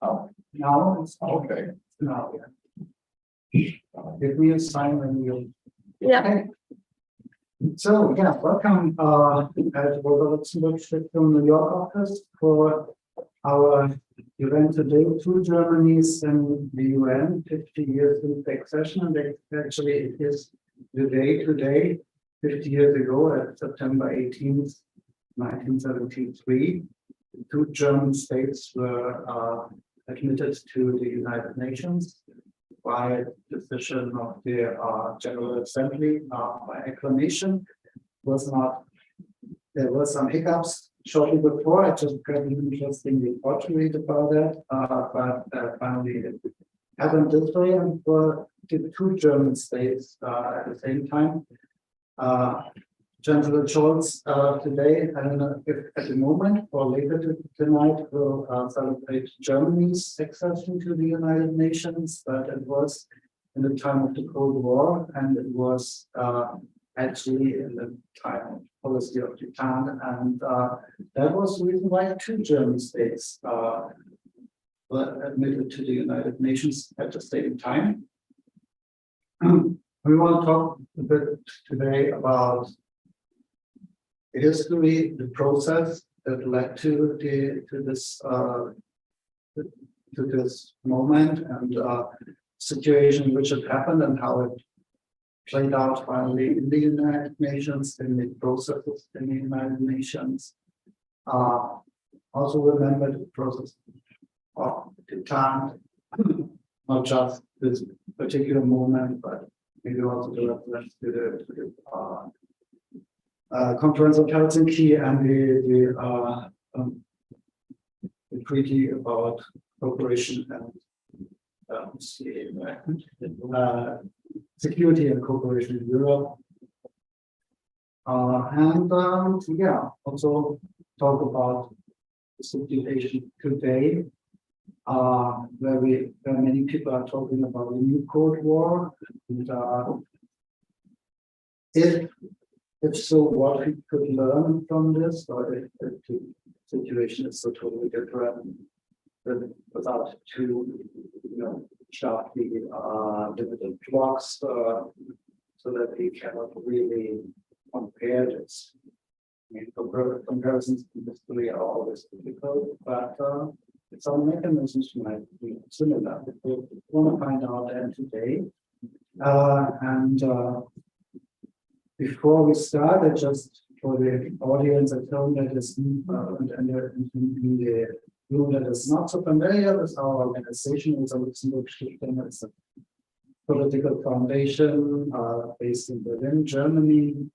Oh, now it's okay. Now, yeah. Give me a sign when you. Yeah. Okay. So, yeah, welcome at Luxembourg from New York office for our event today, two Germanies and the UN, 50 years in accession. And actually, it is the day today, 50 years ago, at September 18th, 1973. The two German states were admitted to the United Nations by decision of the General Assembly by acclamation. There were some hiccups shortly before. I just got an interesting report to read about that, but finally it happened this way, and for the two German states at the same time. Chancellor Scholz today, I don't know if at the moment or later tonight, will celebrate Germany's accession to the United Nations, but it was in the time of the Cold War, and it was actually in the time of policy of Japan, and that was the reason why two German states were admitted to the United Nations at the same time. We want to talk a bit today about the history, the process that led to this moment, and situation in which it happened, and how it played out finally in the United Nations, in the processes in the United Nations. Also remember the process of the time, not just this particular moment, but maybe also the reference to the Conference of Helsinki and the treaty about cooperation and security and cooperation in Europe. Yeah, also talk about the situation today, where many people are talking about the new Cold War, and if so, what we could learn from this, or if the situation is so totally different, without two, sharply divided blocks, so that we cannot really compare this. I mean, comparisons in history are always difficult, but some mechanisms might be similar. We want to find out that today, before we start, I just for the audience at home that is in the room that is not so familiar with our organization, it's a Luxembourg Stiftung. It's a political foundation based in Berlin, Germany.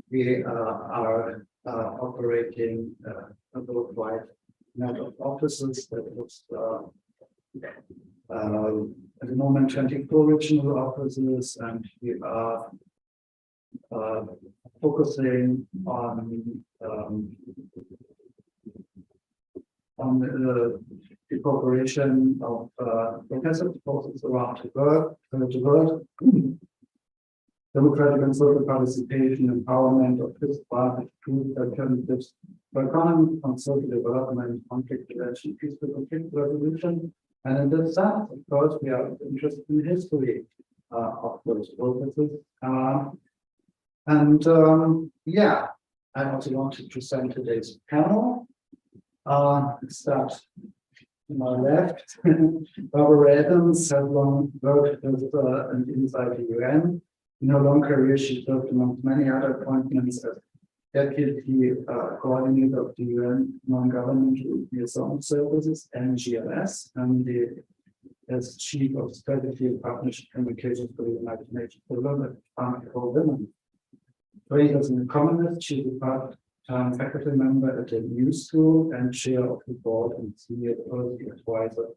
We are operating a worldwide net of offices that was at the moment 24 regional offices, and we are focusing on the cooperation of progressive forces around the world, democratic and social participation, empowerment of fifth party tools, alternatives for economy, on social development, conflict prevention, peaceful conflict resolution. And in this sense, of course, we are interested in the history of those processes. Yeah, I also want to present today's panel. Start to my left. Barbara Adams has long worked with and inside the UN. In her long career, she served amongst many other appointments as deputy coordinator of the UN non-governmental liaison services (NGLS) and as chief of strategy and partnership communications for the United Nations Development Fund for Women. Trained as an economist, she is a part-time faculty member at the New School and chair of the board and senior policy advisor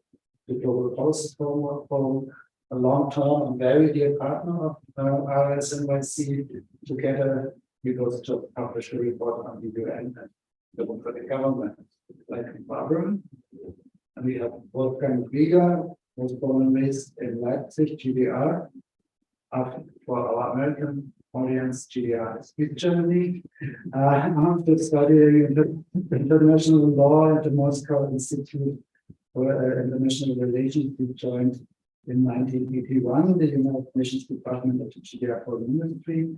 to Global Policy Forum for a long-term and very dear partner of RSNYC. Together, we both just published a report on the UN and democratic government. Like Barbara, and we have Wolfgang Krieger, who was born and raised in Leipzig, GDR. For our American audience, GDR is East Germany. After studying international law at the Moscow Institute for international relations. He joined in 1981 the United Nations Department of the GDR Foreign Ministry.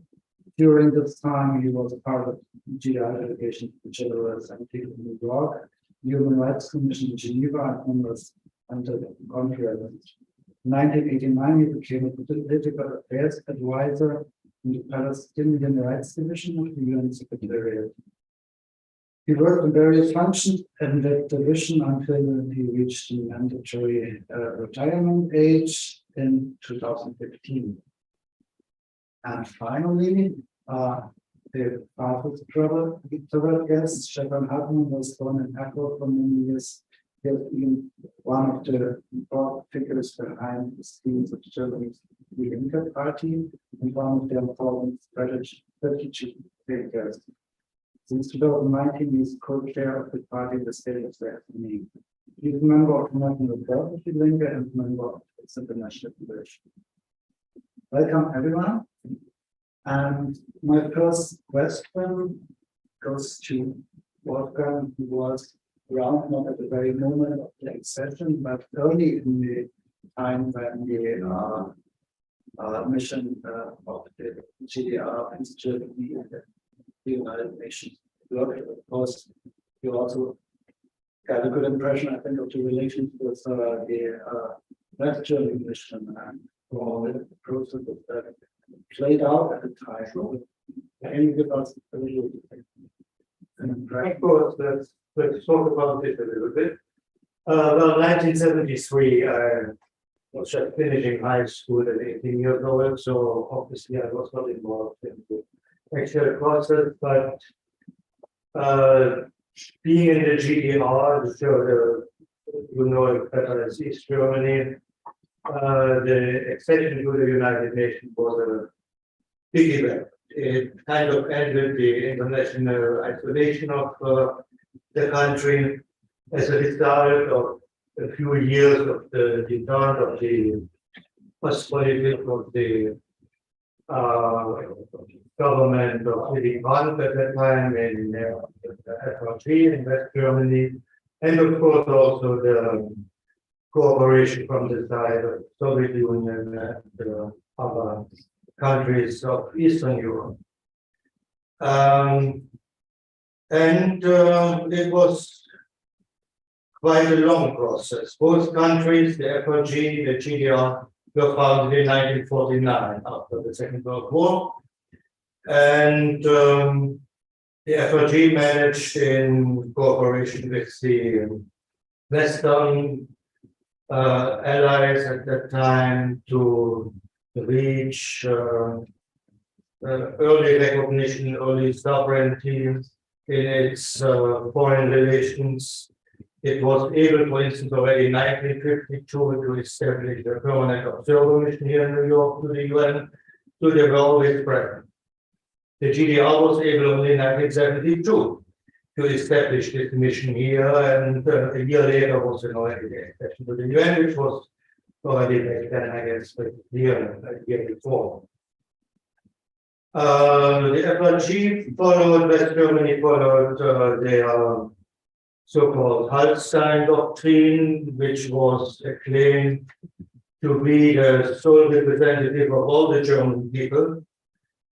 During this time, he was a part of the GDR delegation to the General Assembly in New York, Human Rights Commission in Geneva, and was under the conference. In 1989, he became a political affairs advisor in the Palestinian Rights Division of the UN Secretariat. He worked in various functions in that division until he reached the mandatory retirement age in 2015. And finally, the father's third guest, Stefan Hartmann, was born in Ecuador for many years. He has been one of the important figures behind the schemes of Germany's Linke Party and one of the important strategy figures. Since 2019, he is co-chair of the party in the state of the SME. He is a member of the National Board of the Linke and member of its international federation. Welcome, everyone. And my first question goes to Wolfgang, who was around not at the very moment of the accession, but early in the time when the mission of the GDR and Germany and the United Nations worked. Of course, you also got a good impression, I think, of the relations with the West German mission and all the process that played out at the time. Can you give us a little Of course, let's talk about it a little bit. Well, 1973, I was just finishing high school at 18 years old, so obviously I was not involved in the actual process, but being in the GDR, so you know it better as East Germany, the accession to the United Nations was a big event. It kind of ended the international isolation of the country as a result of a few years of the return of the possibility of the government of Willy Brandt at that time in the FRG in West Germany, and of course also the cooperation from the side of the Soviet Union and other countries of Eastern Europe. It was quite a long process. Both countries, the FRG, the GDR, were founded in 1949 after the Second World War. And the FRG managed, in cooperation with the Western allies at that time, to reach early recognition, early sovereignty in its foreign relations. It was able, for instance, already in 1952 to establish a permanent observer mission here in New York to the UN, so they were always present. The GDR was able only in 1972 to establish this mission here, and a year later was already the accession to the UN, which was already back then, I guess, a year before. The FRG followed, West Germany followed their so-called Hallstein doctrine, which was a claim to be the sole representative of all the German people,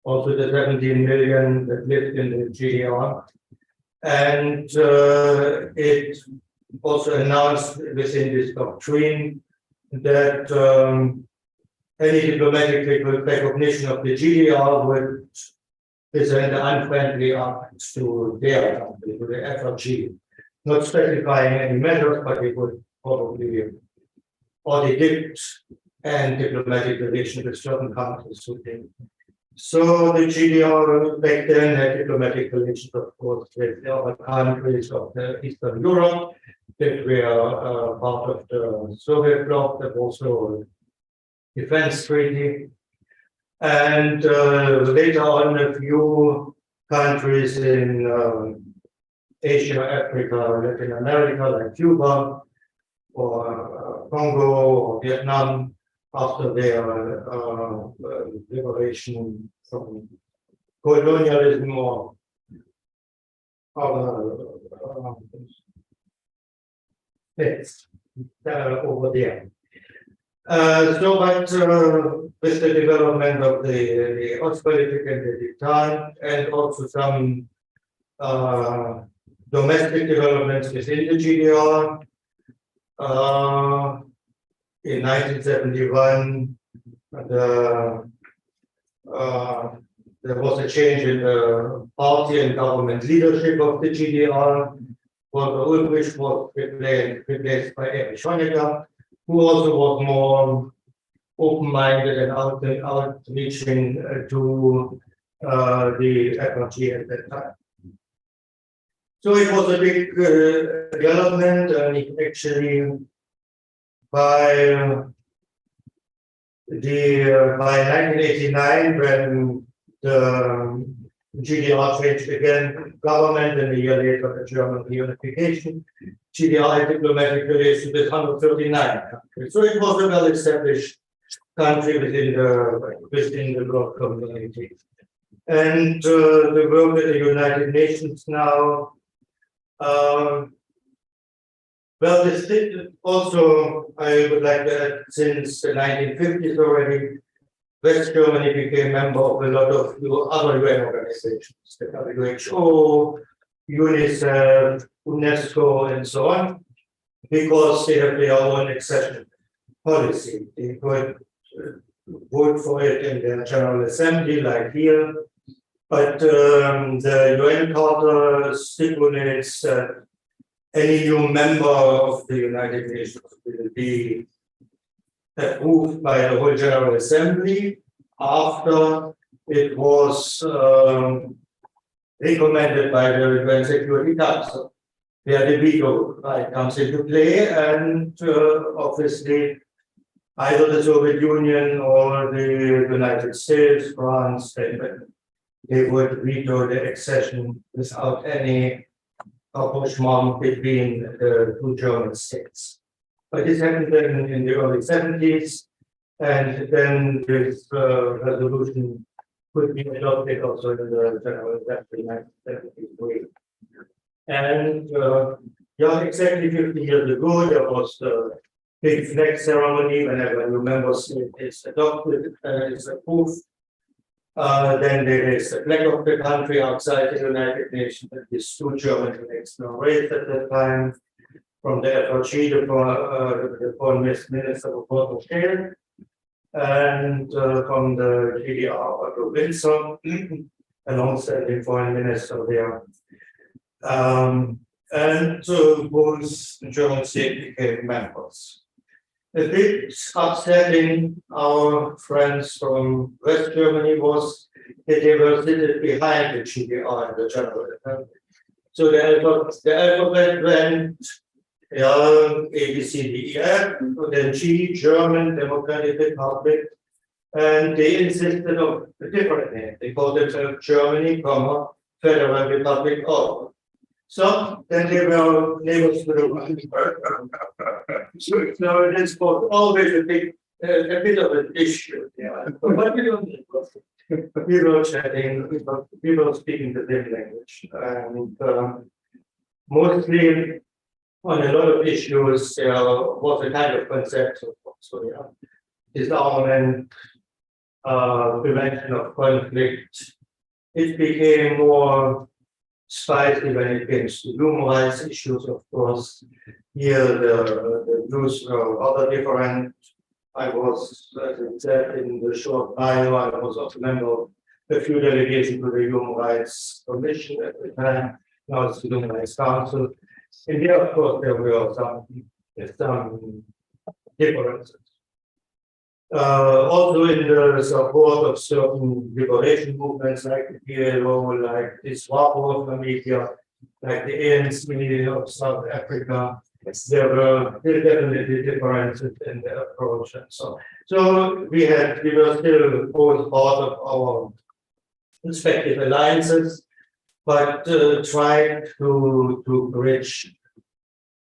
also the 17 million that lived in the GDR. And it also announced within this doctrine that any diplomatic recognition of the GDR would present an unfriendly act to their country, to the FRG. Not specifying any measures, but it would probably, or they did, and diplomatic relations with certain countries. So the GDR back then had diplomatic relations, of course, with the other countries of Eastern Europe that were part of the Soviet bloc, that also a defense treaty. And later on, a few countries in Asia, Africa, Latin America, like Cuba, or Congo, or Vietnam, after their liberation from colonialism or other states. over there. But with the development of the Ostpolitik and the Titan, and also some domestic developments within the GDR, in 1971, there was a change in the party and government leadership of the GDR. Volker Ulbricht was replaced by Erich Honecker, who also was more open-minded and outreaching to the FRG at that time. So it was a big development, and actually by 1989, when the GDR changed again government, and a year later the German reunification, GDR had diplomatic relations with 139 countries. So it was a well-established country within the world community. And the work at the United Nations now, well, this also, I would like to add, since the 1950s already, West Germany became member of a lot of other UN organizations, the WHO, UNICEF, UNESCO, and so on, because they have their own accession policy. They could vote for it in their General Assembly, like here, but the UN Charter stipulates that any new member of the United Nations will be approved by the whole General Assembly after it was recommended by the UN Security Council, where the veto right comes into play, and obviously either the Soviet Union or the United States, France, they would veto the accession without any rapprochement between the two German states. But this happened in the early 70s, and then this resolution could be adopted also in the General Assembly in 1973. And yeah, exactly 50 years ago, there was the big flag ceremony whenever a new member state is adopted, is approved. Then there is the flag of the country outside the United Nations, and these two German flags were raised at that time from the FRG, the Foreign Minister of Foreign Affairs, and from the GDR, Otto Windsor, alongside Foreign Minister there. And both German states became members. A bit upsetting our friends from West Germany was that they were seated behind the GDR in the General Assembly. So the alphabet went A, B, C, D, E, F, then G, German Democratic Republic, and they insisted on a different name. They called themselves Germany, Federal Republic of. So then they were neighbors to the right. So it is always a bit of an issue. Yeah. But people chatting, people speaking the same language, and mostly on a lot of issues there was a kind of consensus. So yeah, disarmament, prevention of conflict. It became more spicy when it came to human rights issues, of course. Here the views were rather different. I was, as I said in the short bio, I was also a member of a few delegations to the Human Rights Commission at the time, now it's the Human Rights Council. And there, of course, there were some differences. Also in the support of certain liberation movements like the PLO, like the SWAPO of Namibia, like the ANC of South Africa, there were definitely differences in the approach and so on. So we were still both part of our respective alliances, but tried to bridge,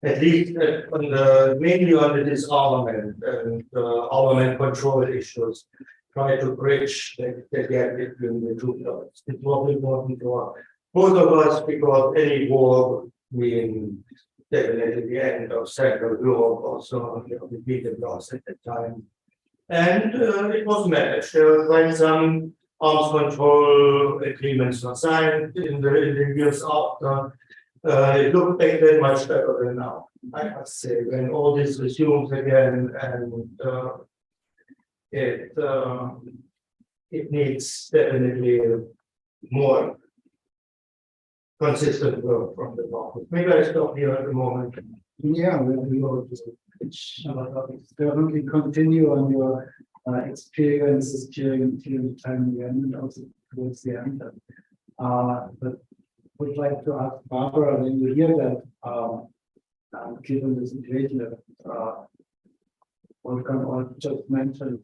at least mainly on the disarmament and armament control issues, try to bridge the gap between the two sides. It was important for both of us because any war means definitely the end of Central Europe, also the Peter loss at the time. And it was managed. When some arms control agreements were signed in the years after, it looked back then much better than now, I must say, when all this resumes again, and it needs definitely more consistent work from the market. Maybe I stop here at the moment. Yeah, we will just definitely continue on your experiences during the time again, and also towards the end. But would like to ask Barbara, when you hear that, given the situation that Wolfgang also just mentioned,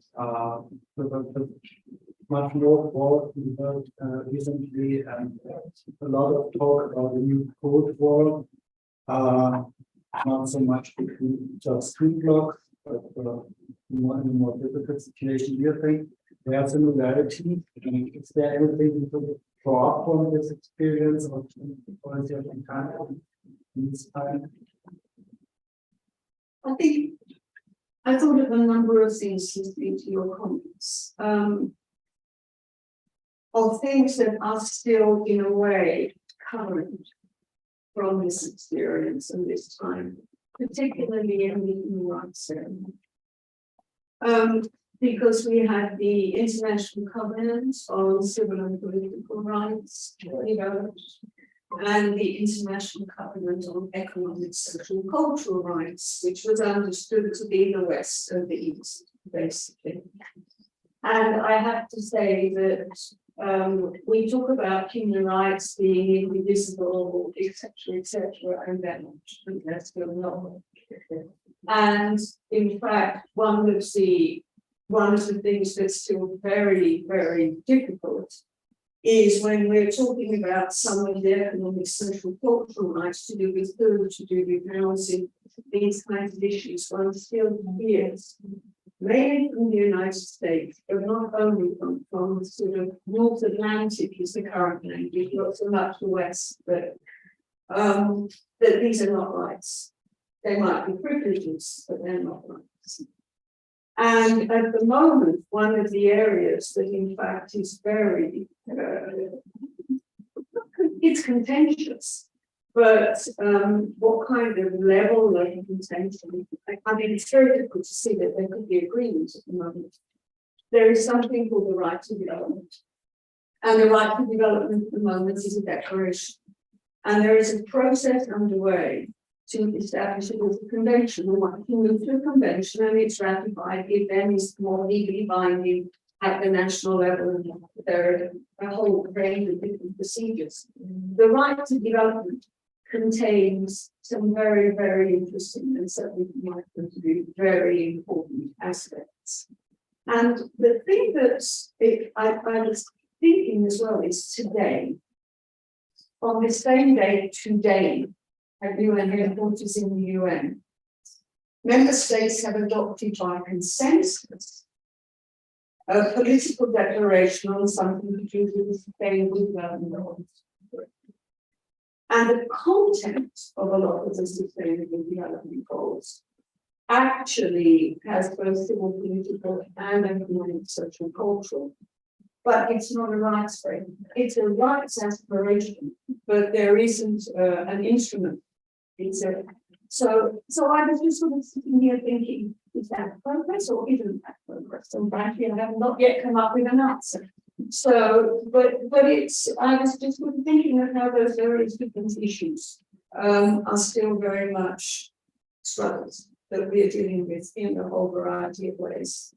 much more work we heard recently, and a lot of talk about the new code war. Not so much between just two blocks, but more in a more difficult situation. Do you think there are similarities? Is there anything you could draw from this experience or is there some kind of this time? I thought of a number of things listening to your comments. Of things that are still in a way current from this experience and this time, particularly in the human rights ceremony. Because we had the International Covenant on Civil and Political Rights developed, and the International Covenant on Economic, Social, and Cultural Rights, which was understood to be the West and the East, basically. And I have to say that we talk about human rights being indivisible, etc., and they're still not. And in fact, one of the things that's still very, very difficult is when we're talking about some of the economic, social, cultural rights to do with food, to do with housing, these kinds of issues, one still hears, mainly from the United States, but not only from sort of North Atlantic is the current language, not so much the West, but that these are not rights. They might be privileges, but they're not rights. And at the moment, one of the areas that in fact is very, it's contentious, but what kind of level of contention? I mean, it's very difficult to see that there could be agreement at the moment. There is something called the right to development. And the right to development at the moment is a declaration. And there is a process underway to establish it as a convention. We want to move to a convention and it's ratified. It then is more legally binding at the national level. There are a whole range of different procedures. The right to development contains some very, very interesting and certainly from my point of view, very important aspects. And the thing that I was thinking as well is today, on this same day today, at UN headquarters in the UN, member states have adopted by consensus a political declaration on something to do with sustainable development goals. And the content of a lot of the sustainable development goals actually has both civil, political, and economic, social, cultural. But it's not a rights frame. It's a rights aspiration, but there isn't an instrument. So I was just sort of sitting here thinking, is that progress or isn't that progress? And frankly, I have not yet come up with an answer. So, but it's, I was just sort of thinking of how those various different issues are still very much struggles that we are dealing with in a whole variety of ways.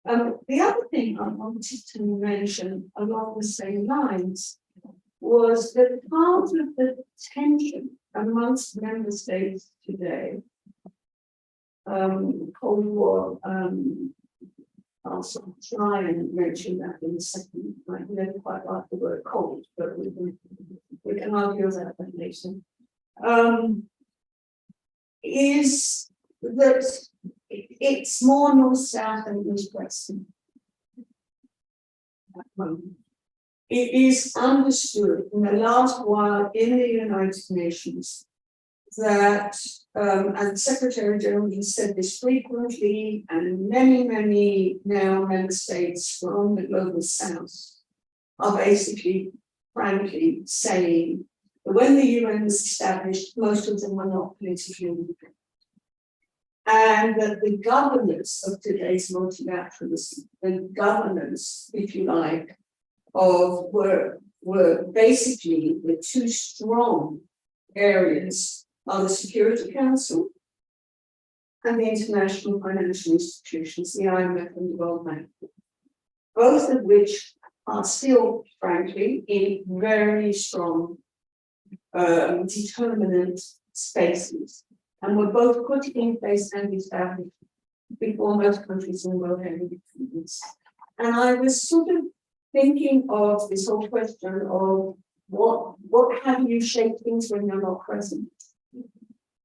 The other thing I wanted to mention along the same lines was that part of the tension amongst member states today, Cold War, I'll sort of try and mention that in a second. I never quite like the word cold, but we can argue that later. Is that it's more north-south and east-west. It is understood in the last while in the United Nations that, and Secretary General has said this frequently, and many now member states from the global south are basically, frankly, saying that when the UN was established, most of them were not politically independent. And that the governance of today's multilateralism, the governance, if you like, of were basically the two strong areas are the Security Council and the international financial institutions, the IMF and the World Bank, both of which are still, frankly, in very strong determinant spaces, and were both put in place and established before most countries in the world had independence. And I was sort of thinking of this whole question of what how do you shape things when you're not present?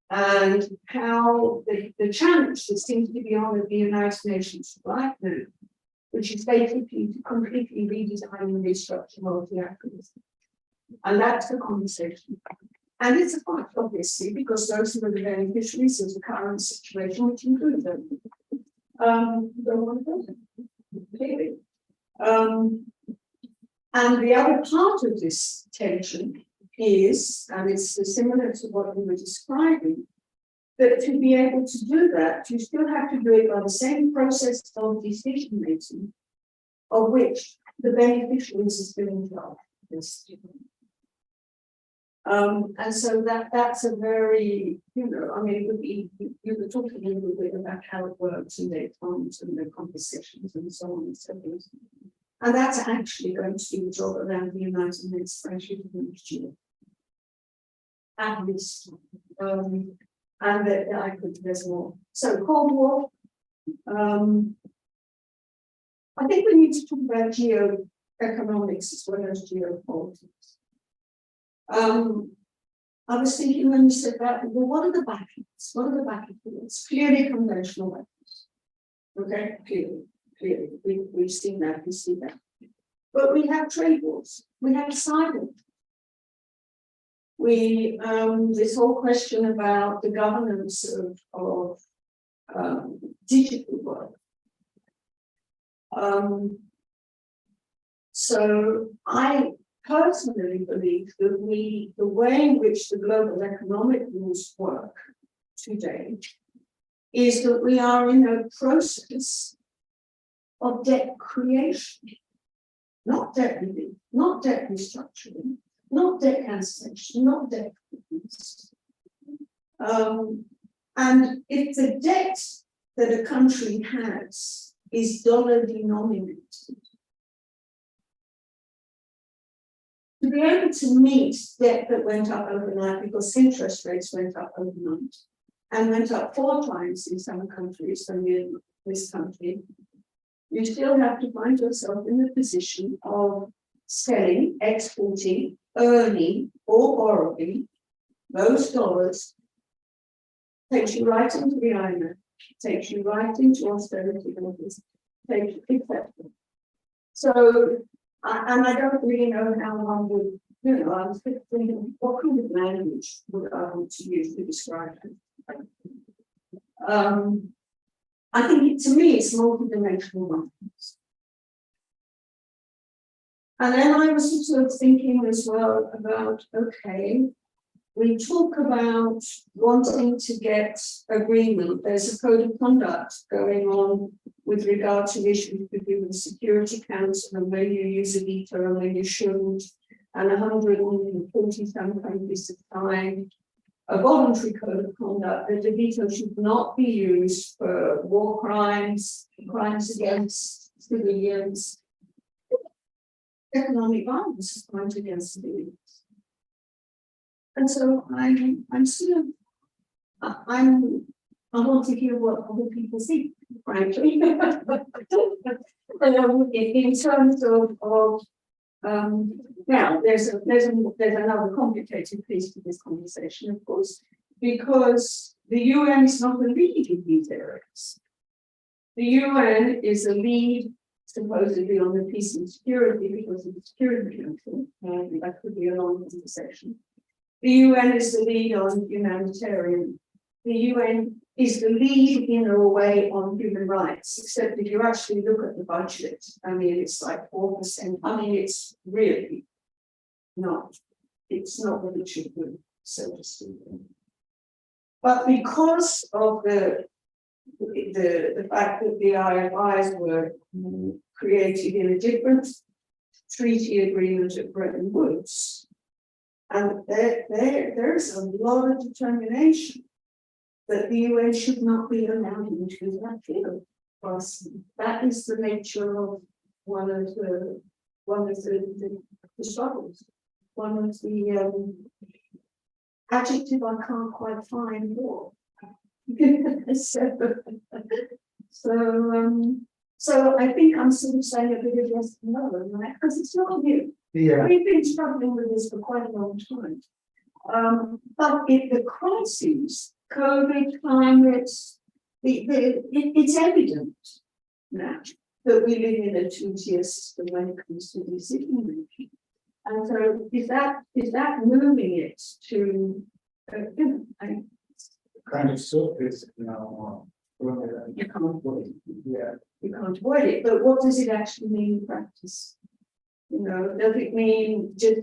And how the challenge that seems to be on at the United Nations right now, which is basically to completely redesign and restructure multilateralism. And that's the conversation. And it's a fight, obviously, because those who are the beneficiaries of the current situation, which include them, don't want to go there, clearly. And the other part of this tension is, and it's similar to what we were describing, that to be able to do that, you still have to do it by the same process of decision making, of which the beneficiaries is still in charge. And so that's a very, I mean, it would be, you were talking a little bit about how it works and their funds and their compositions and so on and so forth. And that's actually going to be the job around the United Nations spreadsheet next year. At least. And that I could, there's more. So Cold War. I think we need to talk about geoeconomics as well as geopolitics. I was thinking when you said that, well, what are the battles? What are the battlefields? Clearly conventional weapons. Okay, clearly. We've seen that, we see that. But we have trade wars, we have cyber. We this whole question about the governance of digital work. So I personally believe that the way in which the global economic rules work today is that we are in a process of debt creation, not debt relief, not debt restructuring, not debt cancellation, not debt forgiveness. And if the debt that a country has is dollar denominated, to be able to meet debt that went up overnight because interest rates went up overnight and went up 4 times in some countries than in this country, you still have to find yourself in the position of selling, exporting, earning, or borrowing those dollars, takes you right into the IMF, takes you right into austerity measures, takes you, etc. So, and I don't really know how one would, I was thinking, what kind of language would I want to use to describe it? I think to me it's multidimensional markets. And then I was also thinking as well about, okay, we talk about wanting to get agreement. There's a code of conduct going on with regard to issues between the Security Council and when you use a veto and when you shouldn't, and 140 some countries have signed a voluntary code of conduct that the veto should not be used for war crimes, crimes against civilians, economic violence is crimes against civilians. And so I'm sort of, I want to hear what other people think, frankly. In terms of now, there's another complicated piece to this conversation, of course, because the UN is not a lead in these areas. The UN is a lead supposedly on the peace and security because of the Security Council, and that could be a long conversation. The UN is the lead on humanitarian. The UN is the lead in a way on human rights, except if you actually look at the budget, I mean, it's like 4%. I mean, it's really not, it's not what it should be, so to speak. But because of the fact that the IFIs were created in a different treaty agreement at Bretton Woods, and there's a lot of determination that the UN should not be allowed into that field. That is the nature of one of the struggles. One of the adjective I can't quite find more. So I think I'm sort of saying a bit of yes and no, right? Because it's not new. Yeah. We've been struggling with this for quite a long time. But the crises, COVID, climate, it's evident now that we live in a two-tier system when it comes to decision making. And so is that moving it to Kind of surface now. you can't avoid it. Yeah. You can't avoid it, but what does it actually mean in practice? You know, does it mean just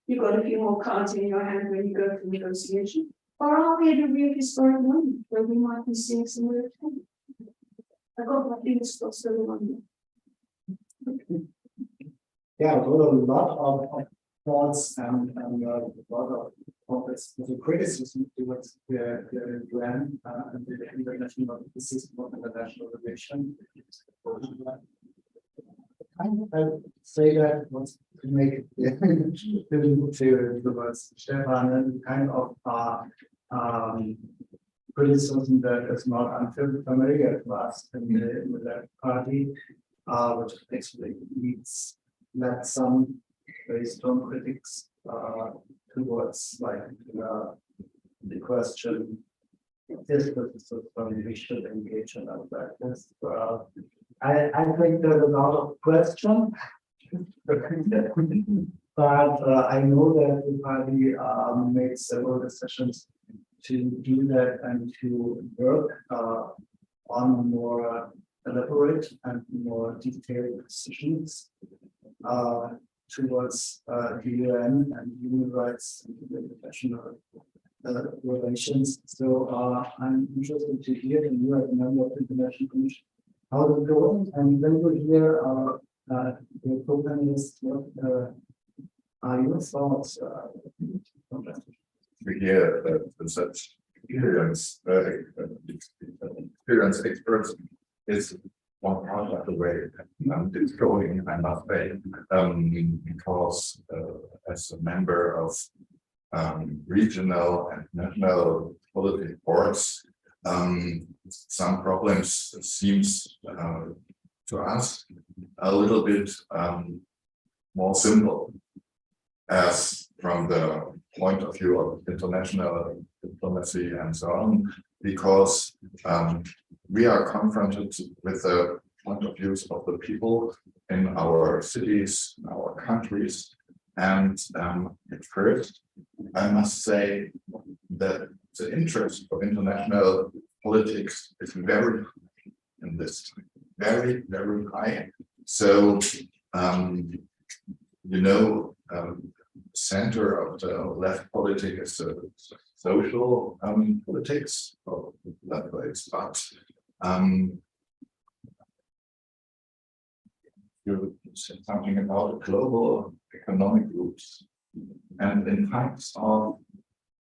you've got a few more cards in your hand when you go for negotiation? Or are we at a real historic moment where we might be seeing some real change? I've got my fingers crossed for the moment. Yeah, there were a lot of thoughts and a lot of complex criticism towards the UN and the international system of international relation. I would say that was to make it to towards Stefan and kind of criticism that is not unfamiliar to us in the left party, which actually led some very strong critics towards like the question is the system we should engage in our practice. I think there's a lot of question, but I know that the party made several decisions to do that and to work on more elaborate and more detailed decisions towards the UN and human rights and international relations. So I'm interested to hear from you as a member of the International Commission how it's going, and then we'll hear your co-panelists what are your thoughts on that. We hear such experience experts is one part of the way it's going, I must say, because as a member of regional and national political boards, some problems seems to us a little bit more simple, as from the point of view of international diplomacy and so on, because we are confronted with the point of views of the people in our cities, in our countries, and at first, I must say that the interest of international politics is very high in this time, very, very high. So, center of the left politics is social politics, or that way, but you said something about global economic groups, and in times of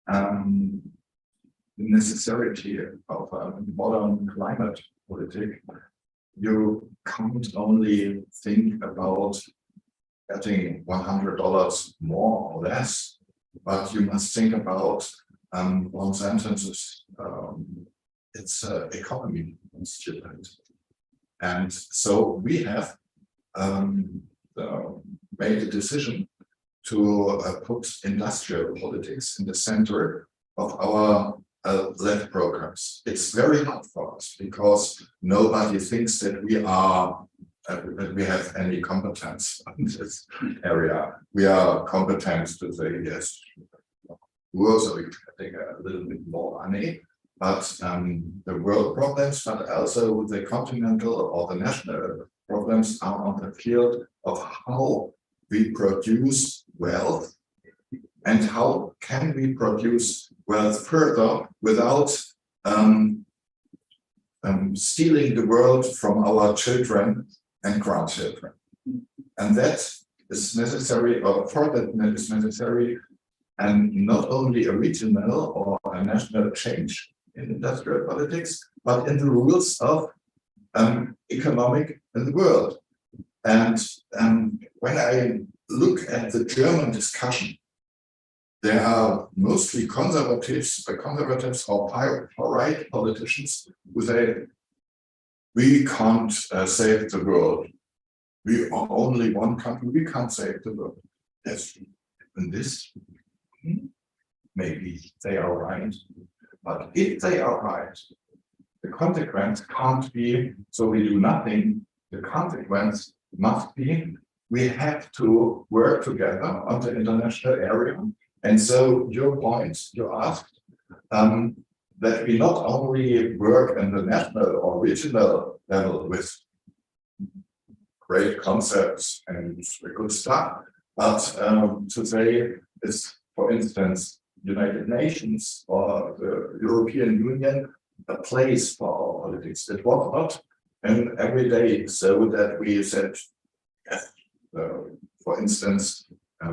the necessity of modern climate politics, you can't only think about getting $100 more or less, but you must think about one sentence. It's economy institute, and so we have made a decision to put industrial politics in the center of our left programs. It's very hard for us because nobody thinks that we have any competence in this area. We are competent to say yes, poor, so we can take a little bit more money. But the world problems, but also the continental or the national problems are on the field of how we produce wealth and how can we produce wealth further without stealing the world from our children and grandchildren. And that is necessary, or for that is necessary, and not only a regional or a national change in industrial politics, but in the rules of economic in the world. And when I look at the German discussion, there are mostly conservatives or far-right politicians who say, we can't save the world. We are only one country, we can't save the world. Yes, in this, maybe they are right. But if they are right, the consequence can't be, so we do nothing. The consequence must be, we have to work together on the international area. And so your point, you asked, that we not only work in the national or regional level with great concepts and good stuff, but to say is, for instance, United Nations or the European Union a place for our politics. It was not an everyday, so that we said, for instance,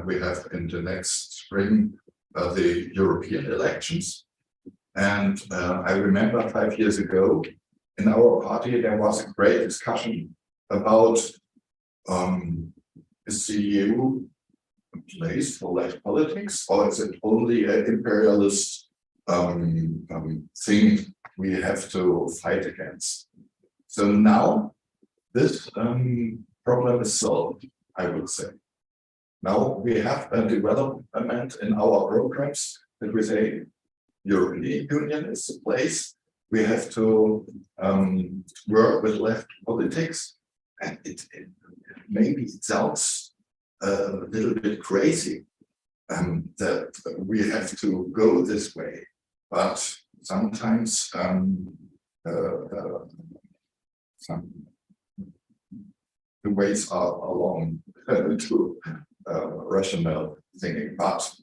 we have in the next spring the European elections. And I remember 5 years ago in our party, there was a great discussion about is the EU a place for left politics, or is it only an imperialist thing we have to fight against? So now this problem is solved, I would say. Now we have a development in our programs that we say European Union is the place we have to work with left politics, and it maybe it sounds a little bit crazy that we have to go this way, but sometimes the ways are long to rational thinking. But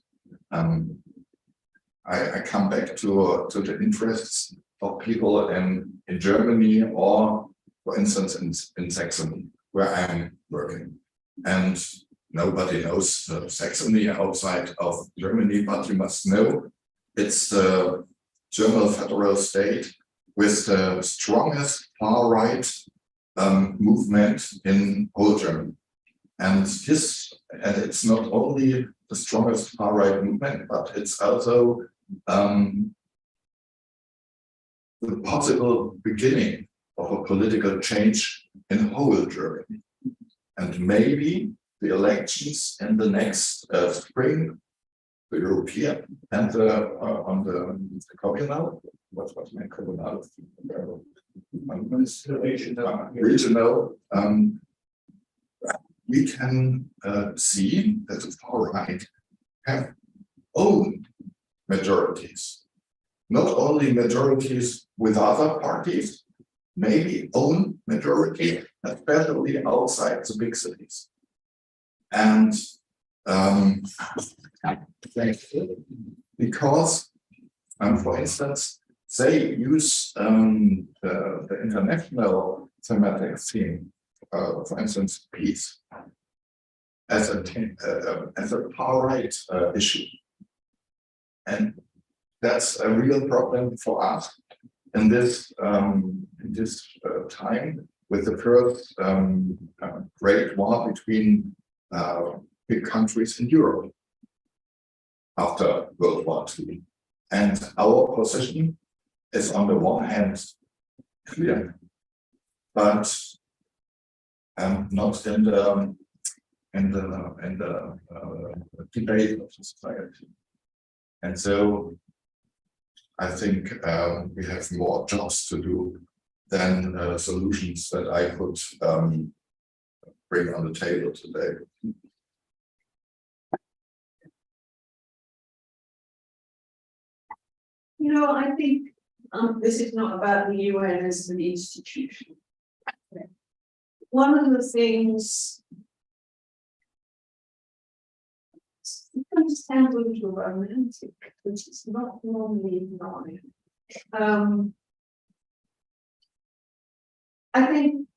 I come back to the interests of people in Germany, or for instance in Saxony, where I'm working. And nobody knows Saxony outside of Germany, but you must know it's the German federal state with the strongest far-right movement in whole Germany. And it's not only the strongest far-right movement, but it's also the possible beginning of a political change in whole Germany. And maybe the elections in the next spring, the European and on the communal, what's my communal? Regional, we can see that the far right have own majorities, not only majorities with other parties, maybe own majority, especially outside the big cities. And because, for instance, they use the international thematic theme, for instance, peace, as a far-right issue. And that's a real problem for us in this time, with the first great war between big countries in Europe after World War II. And our position is on the one hand clear, but not in the debate of society. And so I think we have more jobs to do than solutions that I could bring on the table today. I think this is not about the UN as an institution. One of the things it sounds a little romantic, which is not normally mine. I think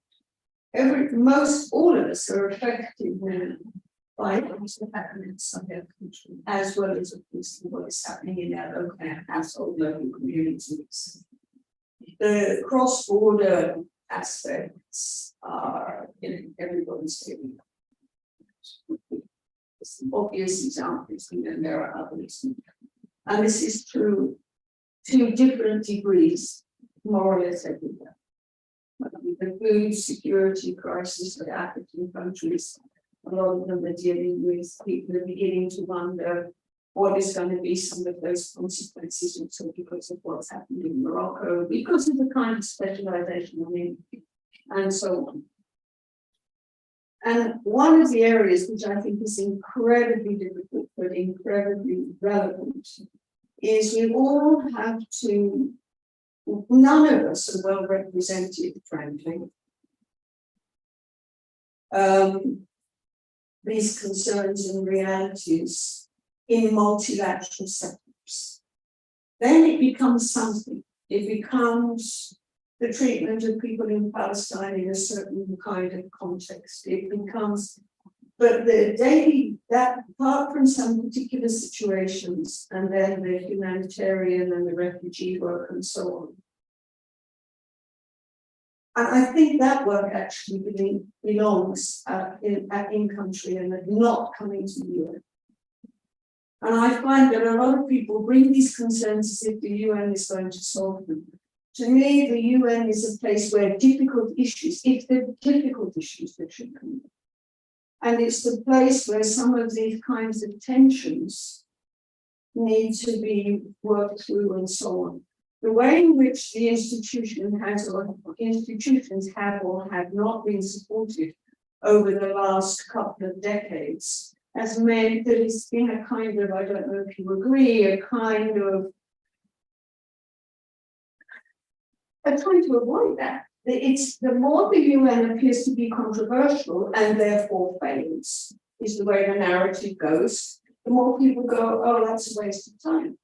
all of us are affected now by what's happening in some other country, as well as of course what is happening in our local household, local communities. The cross-border aspects are in everyone's doing. Obvious examples, and then there are others. And this is true to different degrees, more or less everywhere. The food security crisis that African countries, a lot of them are dealing with, people are beginning to wonder what is going to be some of those consequences also because of what's happened in Morocco, because of the kind of specialization and so on. And one of the areas which I think is incredibly difficult but incredibly relevant is we all have to, none of us are well represented, frankly. These concerns and realities in multilateral setups. Then it becomes something. It becomes the treatment of people in Palestine in a certain kind of context. It becomes, but the daily, that apart from some particular situations, and then the humanitarian and the refugee work and so on. And I think that work actually belongs in country and not coming to the UN. And I find that a lot of people bring these concerns as if the UN is going to solve them. To me, the UN is a place where difficult issues, if they're difficult issues, they should come. And it's the place where some of these kinds of tensions need to be worked through and so on. The way in which the institution has or institutions have or have not been supported over the last couple of decades has meant that it's been a kind of, I don't know if you agree, a kind of trying to avoid that. It's the more the UN appears to be controversial and therefore fails, is the way the narrative goes, the more people go, oh, that's a waste of time.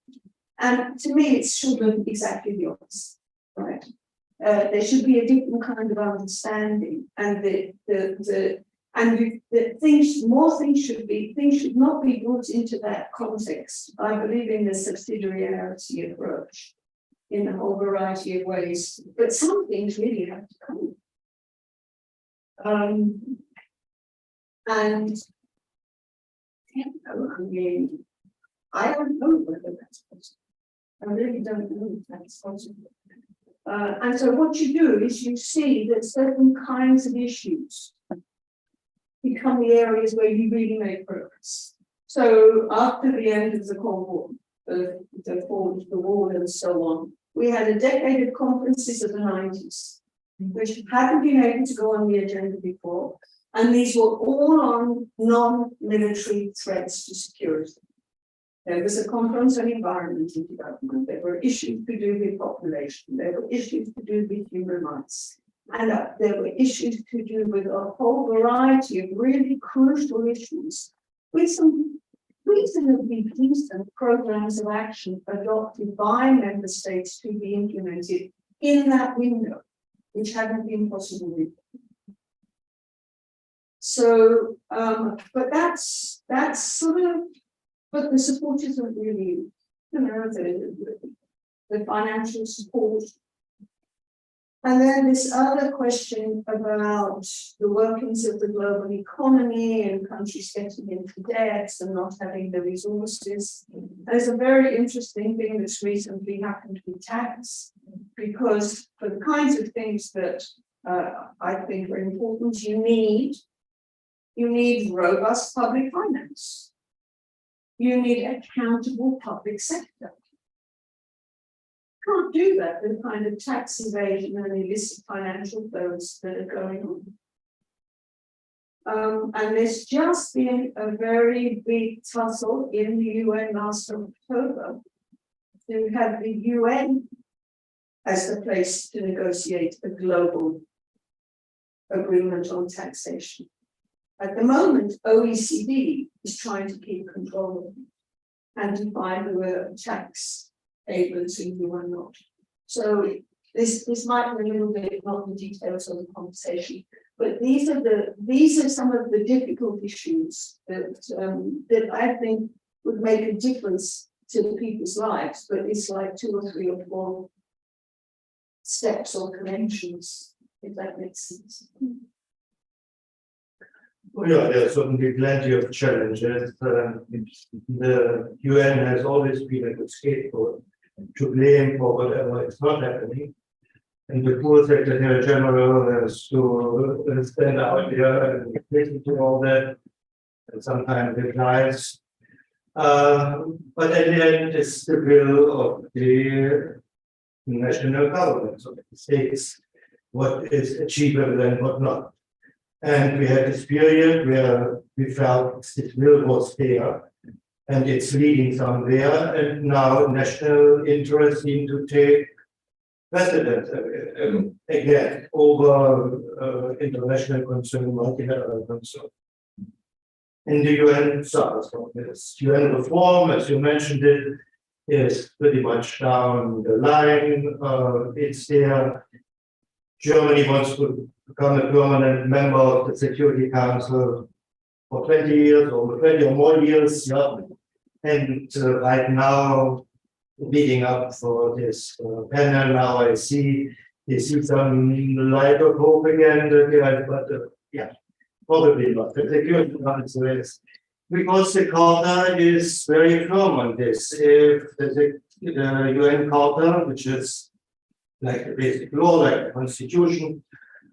And to me, it should be exactly the opposite, right? There should be a different kind of understanding, and things should not be brought into that context. I believe in the subsidiarity approach in a whole variety of ways, but some things really have to come. And I mean, I don't know whether that's possible. I really don't know if that's possible. And so what you do is you see that certain kinds of issues become the areas where you really make progress. So after the end of the Cold War, the fall of the wall and so on, we had a decade of conferences of the 90s, which hadn't been able to go on the agenda before. And these were all on non-military threats to security. There was a conference on environment and development. There were issues to do with population. There were issues to do with human rights. And there were issues to do with a whole variety of really crucial issues with some reasonably decent programs of action adopted by member states to be implemented in that window, which hadn't been possible before. So, but that's sort of, but the support isn't really, the financial support. And then this other question about the workings of the global economy and countries getting into debts and not having the resources. There's a very interesting thing that's recently happened with tax, because for the kinds of things that I think are important, you need robust public finance. You need accountable public sector. Can't do that with the kind of tax evasion and illicit financial flows that are going on. And there's just been a very big tussle in the UN last October to have the UN as the place to negotiate a global agreement on taxation. At the moment, OECD is trying to keep control of it and define who are tax havens and who are not. So this might be a little bit not the details of the conversation, but these are some of the difficult issues that I think would make a difference to the people's lives. But it's like 2 or 3 or 4 steps or conventions, if that makes sense. Well, yeah, there's certainly plenty of challenges. The UN has always been a good scapegoat to blame for whatever is not happening. And the poor Secretary General has to stand out there and listen to all that, and sometimes replies. But at the end, it's the will of the national governments of the states what is achievable and what not. And we had this period where we felt this will was there and it's leading somewhere, and now national interests seem to take precedence again over international concern, multilateral concern. And the UN suffers from this. UN reform, as you mentioned it, is pretty much down the line. It's there. Germany wants to become a permanent member of the Security Council for 20 years, or 20 or more years, yeah. And right now, leading up for this panel, now I see some light of hope again, but yeah, probably not. The Security Council is, because the Charter is very firm on this. If the UN Charter, which is like the basic law, like the Constitution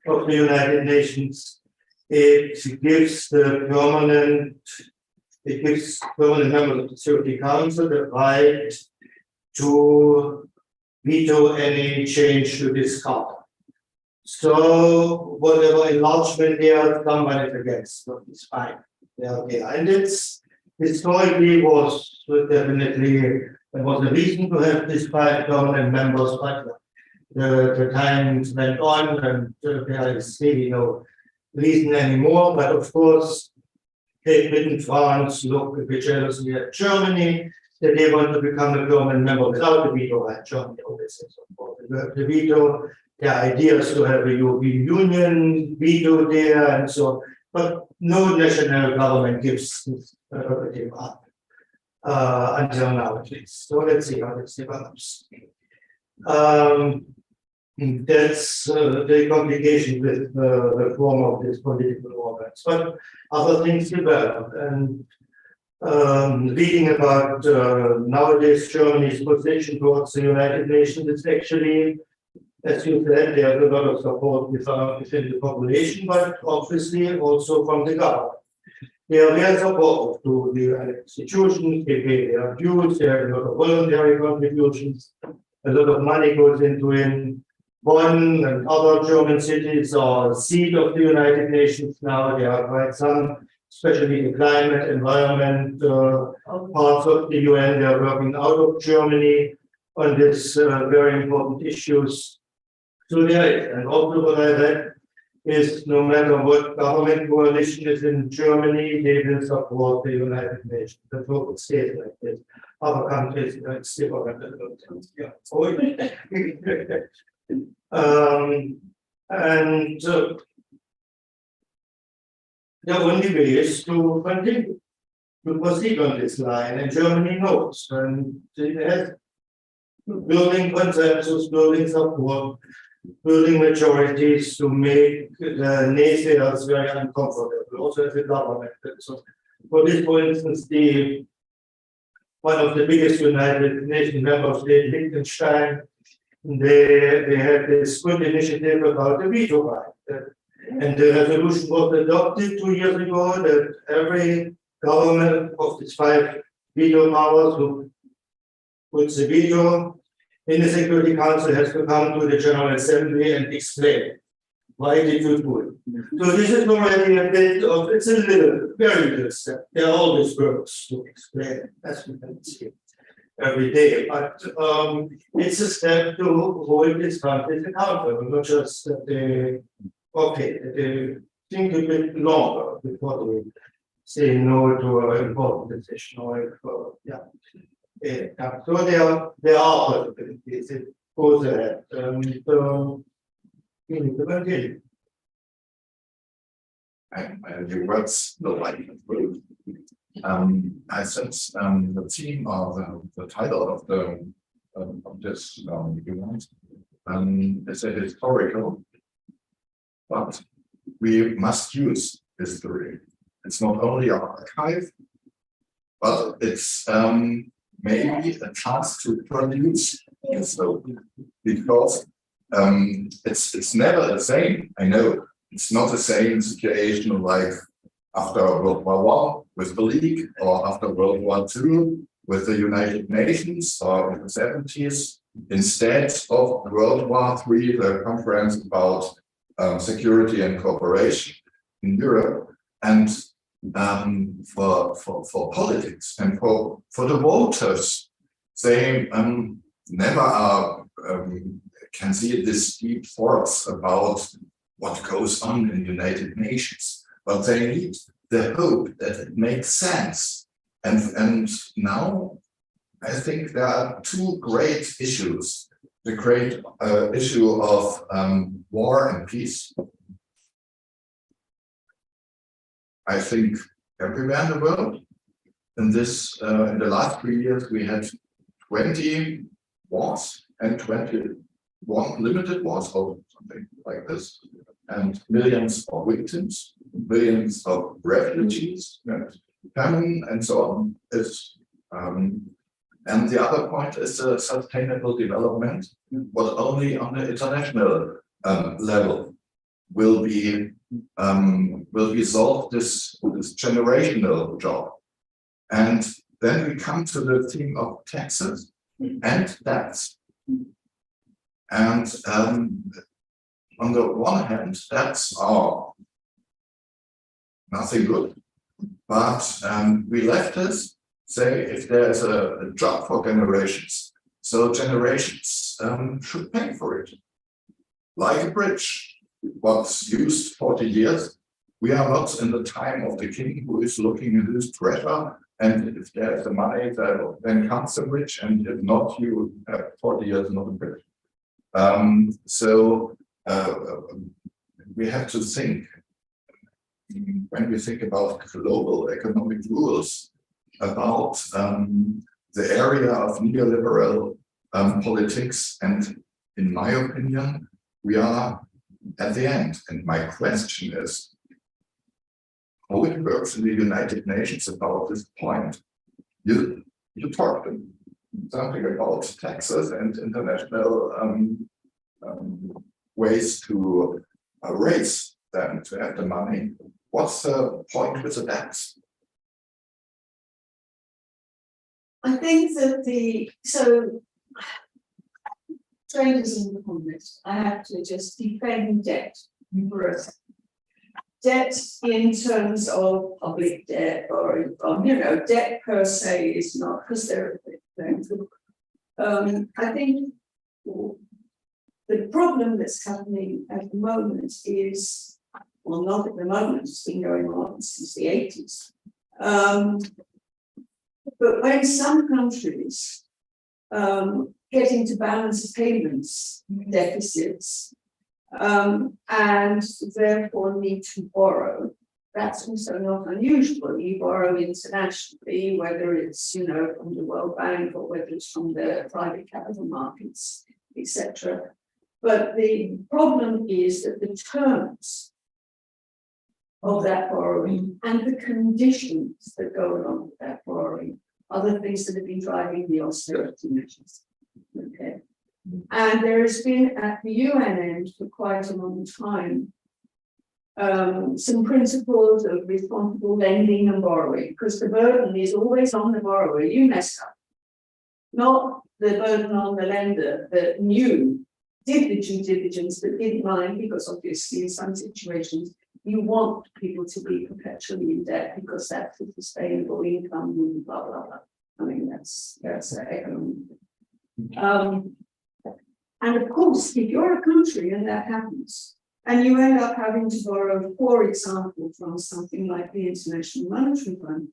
of the United Nations, it gives permanent members of the Security Council the right to veto any change to this Charter. So whatever enlargement there, someone is against, but it's fine. Okay, and it's historically was definitely there was a reason to have this 5 permanent members, but the times went on, and there is really no reason anymore. But of course, Great Britain, France look a bit jealously at Germany, that they want to become a permanent member without the veto right. Germany always says, of course, the veto. The idea is to have a European Union veto there, and so, but no national government gives this prerogative up until now, at least. So let's see how this develops. That's the complication with the form of this political organs, but other things develop. And reading about nowadays Germany's position towards the United Nations is actually, as you said, there's a lot of support within the population, but obviously also from the government. They are very supportive to the institutions, they pay their dues, there are a lot of voluntary contributions, a lot of money goes into it. Bonn and other German cities are seat of the United Nations now. There are quite some, especially the climate, environment parts of the UN. They are working out of Germany on this very important issues. So there is, and also what I read is no matter what government coalition is in Germany, they will support the United Nations. That's what it stays like this. Other countries, it's different. Yeah. And the only way is to continue to proceed on this line, and Germany knows, and it has building consensus, building support, building majorities to make the naysayers very uncomfortable, also as a government. So, for this, for instance, one of the biggest United Nations member states, Liechtenstein, they had this good initiative about the veto right. And the resolution was adopted 2 years ago that every government of these 5 veto powers who puts the veto in the Security Council has to come to the General Assembly and explain why did you do it. So this is already a bit of, it's a little, very little step. There are always works to explain, as we can see. every day, but it's a step to hold these countries accountable, not just that they, okay, they think a bit longer before they say no to an important decision or if, yeah. Yeah, so there are possibilities, it goes ahead, we need to continue. And your words the light of truth. I sense the theme of the title of this event is a historical, but we must use history. It's not only our archive, but it's maybe a chance to produce history, because it's never the same. I know it's not the same situation like after World War I with the League, or after World War II with the United Nations, or in the 70s. Instead of World War III, the conference about security and cooperation in Europe, and for politics and for the voters, they never can see this deep thoughts about what goes on in the United Nations, but they need the hope that it makes sense. And now I think there are two great issues. The great issue of war and peace. I think everywhere in the world, in the last 3 years, we had 20 wars and 21 limited wars or something like this, and millions of victims, billions of refugees, and famine, and so on. And the other point is sustainable development, but only on the international level will solve this generational job. And then we come to the theme of taxes and debts. And on the one hand, debts are nothing good, but we leftists say if there's a job for generations, so generations should pay for it. Like a bridge, what's used 40 years, we are not in the time of the king who is looking at his treasure, and if there's the money, then comes the bridge, and if not, you have 40 years not a bridge. So we have to think, when we think about global economic rules, about the area of neoliberal politics, and in my opinion, we are at the end. And my question is, how it works in the United Nations about this point. You talked something about taxes and international ways to raise them to have the money. What's the point with the debts? I think that traders and economists, I have to just defend debt for a second. Debt in terms of public debt, or debt per se is not, because there are I think the problem that's happening at the moment is, well, not at the moment, it's been going on since the 80s. But when some countries get into balance of payments deficits, and therefore need to borrow, that's also not unusual. You borrow internationally, whether it's from the World Bank or whether it's from the private capital markets, etc. But the problem is that the terms of that borrowing and the conditions that go along with that borrowing are the things that have been driving the austerity measures. Okay. And there has been at the UN end for quite a long time some principles of responsible lending and borrowing, because the burden is always on the borrower. You mess up, not the burden on the lender that did the due diligence but didn't mind, because obviously in some situations you want people to be perpetually in debt because that's a sustainable income and blah blah blah. I mean, that's economic. And of course, if you're a country and that happens, and you end up having to borrow, for example, from something like the International Monetary Fund,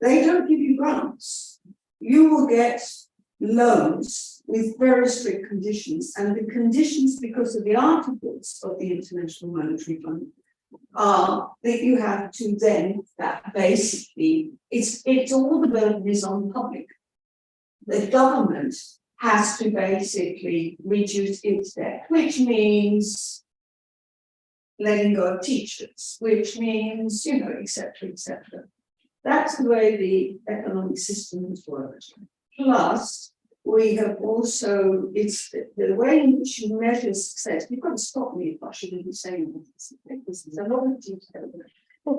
they don't give you grants. You will get loans with very strict conditions, and the conditions, because of the articles of the International Monetary Fund, are that you have to then, that basically, it's all the burden is on the public. The government has to basically reduce its debt, which means letting go of teachers, which means, you know, et cetera, et cetera. That's the way the economic system has worked. Plus, we have also, it's the way in which you measure success. You've got to stop me if I shouldn't be saying this. This is a lot of detail.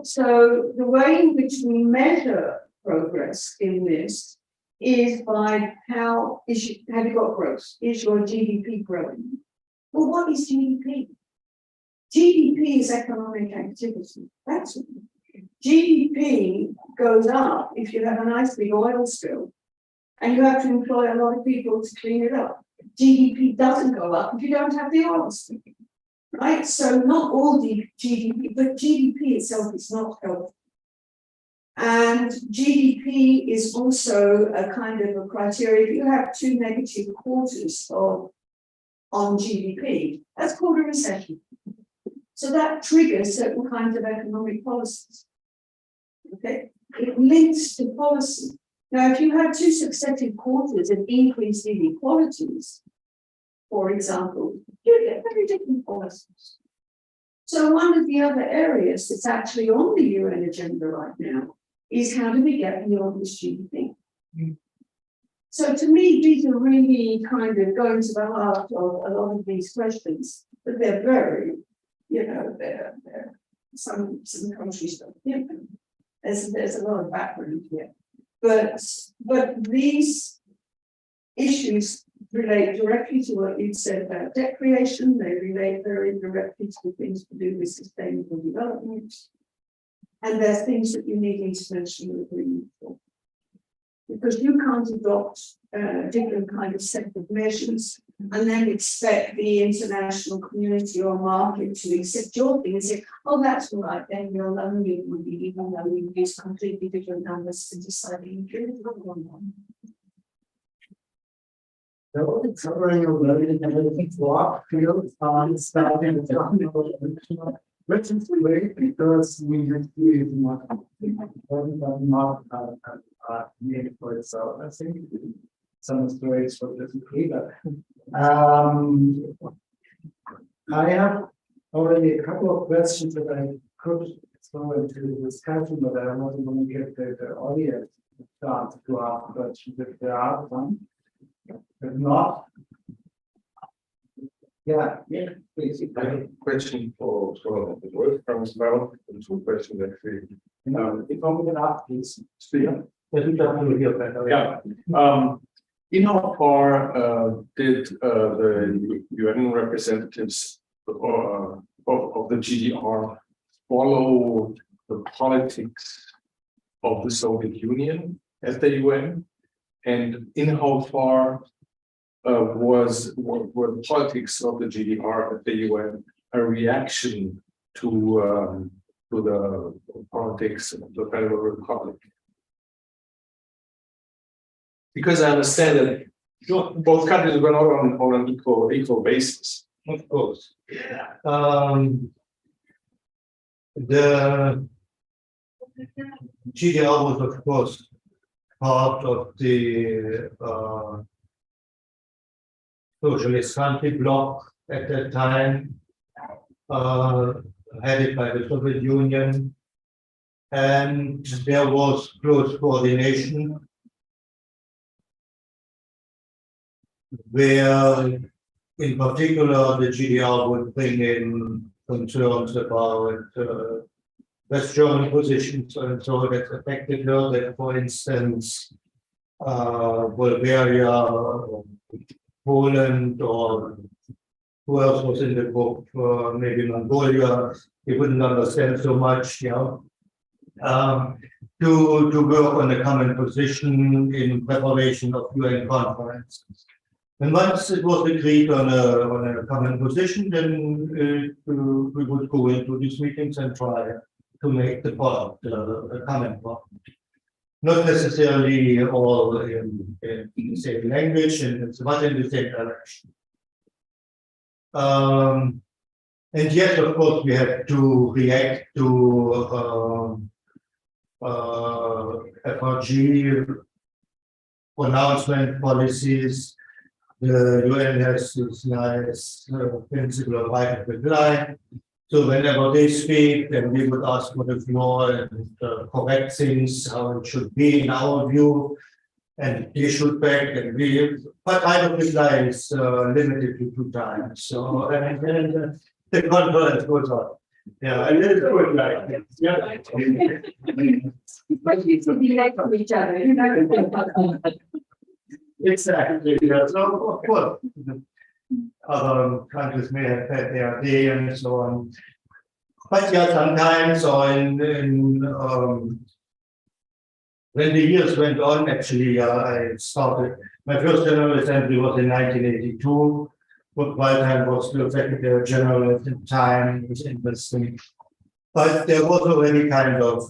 So the way in which we measure progress in this is by have you got growth? Is your GDP growing? Well, what is GDP? GDP is economic activity. That's what GDP goes up if you have a nice big oil spill and you have to employ a lot of people to clean it up. GDP doesn't go up if you don't have the oil spill, right? So not all GDP, but GDP itself is not healthy. And GDP is also a kind of a criteria. If you have 2 negative quarters on GDP, that's called a recession. So that triggers certain kinds of economic policies. Okay, it links to policy. Now, if you have 2 successive quarters of increased inequalities, for example, you get very different policies. So one of the other areas that's actually on the UN agenda right now is how do we get beyond this GDP? So to me, these are really kind of going to the heart of a lot of these questions, but they're very, you know, they're some countries don't, you know, there's a lot of background here. But these issues relate directly to what you'd said about debt creation. They relate very directly to the things to do with sustainable development. And there are things that you need international agreement for. Because you can't adopt a different kind of set of measures and then expect the international community or market to accept your thing and say, oh, that's all right, then your loan will be, even though we use completely different numbers to decide the include. So it's covering a very broad field on starting with which is great because we need to not made for itself. I think some stories for this clear. I have already a couple of questions that I could throw into the discussion, but I wasn't going to give the audience a chance to ask questions if there are some. If not, yeah, basically. I have a question for the Wolfgang as well, and 2 questions actually. If I'm going to ask, please. Yeah. In how far did the UN representatives of the GDR follow the politics of the Soviet Union at the UN? And in how far were the politics of the GDR at the UN a reaction to the politics of the Federal Republic? Because I understand that both countries were not on an equal basis. Of course. The GDR was, of course, part of the socialist country bloc at that time, headed by the Soviet Union, and there was close coordination where, in particular, the GDR would bring in concerns about West German positions, and so that affected her. That, for instance, Bulgaria, or Poland, or who else was in the book? Maybe Mongolia. They wouldn't understand so much, you know. to work on a common position in preparation of UN conferences. And once it was agreed on a common position, then we would go into these meetings and try to make the point, a common point. Not necessarily all in the same language, but in the same direction. And yes, of course, we have to react to FRG pronouncement policies. The UN has this nice principle of right of reply. So whenever they speak, then we would ask for the floor and correct things how it should be in our view, and they should back and we. But right of reply is limited to 2 times. So and then the conference goes on. Yeah, and it's good, like yeah. Especially to be like from each other, you know. Exactly. Yeah. So of course, other countries may have had their day and so on. But yeah, sometimes when the years went on, actually, I started. My first General Assembly was in 1982. But while I was the Secretary General at the time, it was interesting. But there was already kind of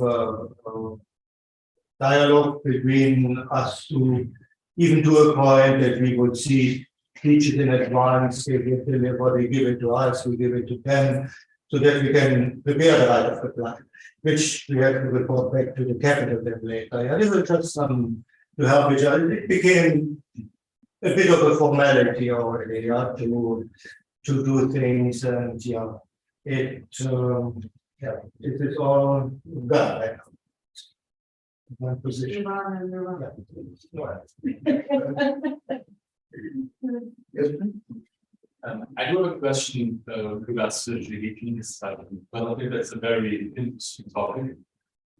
dialogue between us to even to a point that we would see speeches in advance, they deliver, they give it to us, we give it to them, so that we can prepare the right of reply, which we have to report back to the capital then later. Yeah, this was just some to help each other. It became a bit of a formality already, yeah, to do things, and yeah, it is all done right now. My position. Yeah. Yes. I do have a question with regards to GDP. Well, I think that's a very interesting topic.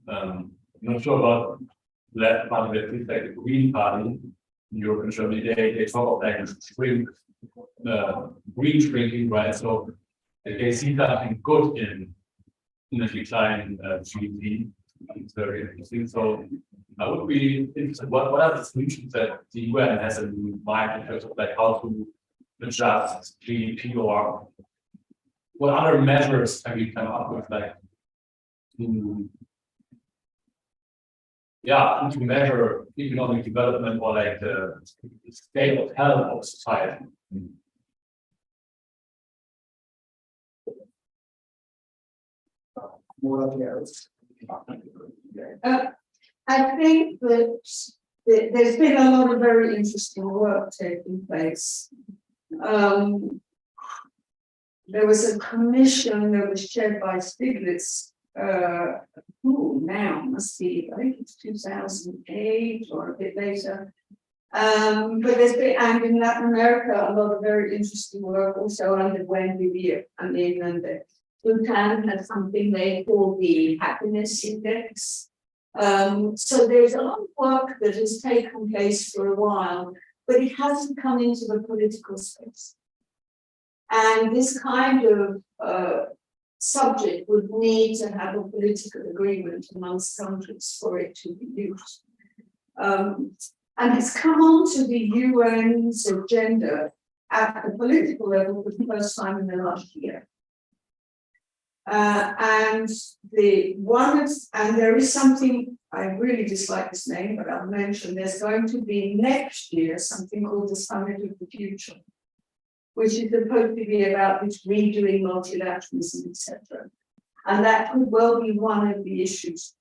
I'm not sure about that part of it. It's like the Green Party in Europe and Germany. They talk about like green shrinking, right? So they see something good in the decline GDP. It's very interesting. So I would be interested. What are the solutions that the UN has in mind in terms of like how to adjust GDP, or what other measures can we come up with, like to measure economic development or like the state of health of society? I think that there's been a lot of very interesting work taking place. There was a commission that was chaired by Stiglitz, now must be, I think it's 2008 or a bit later. But there's been, and in Latin America, a lot of very interesting work also underwent with the, I mean, Bhutan has something they call the happiness index. So there's a lot of work that has taken place for a while, but it hasn't come into the political space. And this kind of subject would need to have a political agreement amongst countries for it to be used. And it's come onto the UN's agenda at the political level for the first time in the last year. And there is something, I really dislike this name, but I'll mention, there's going to be next year something called the Summit of the Future, which is supposed to be about this redoing multilateralism, etc. And that could well be one of the issues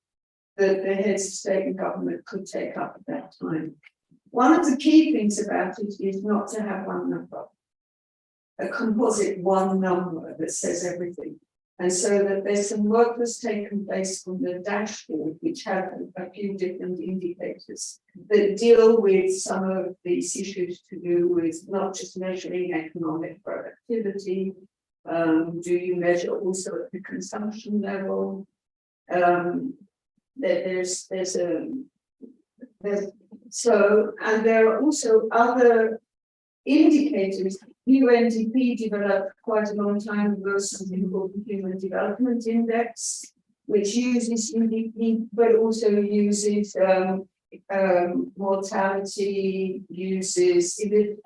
that the heads of state and government could take up at that time. One of the key things about it is not to have one number, a composite one number that says everything. And so that there's some work that's taken place on the dashboard, which have a few different indicators that deal with some of these issues to do with not just measuring economic productivity. Do you measure also at the consumption level? And there are also other indicators. UNDP developed quite a long time ago something called the Human Development Index, which uses GDP, but also uses mortality, uses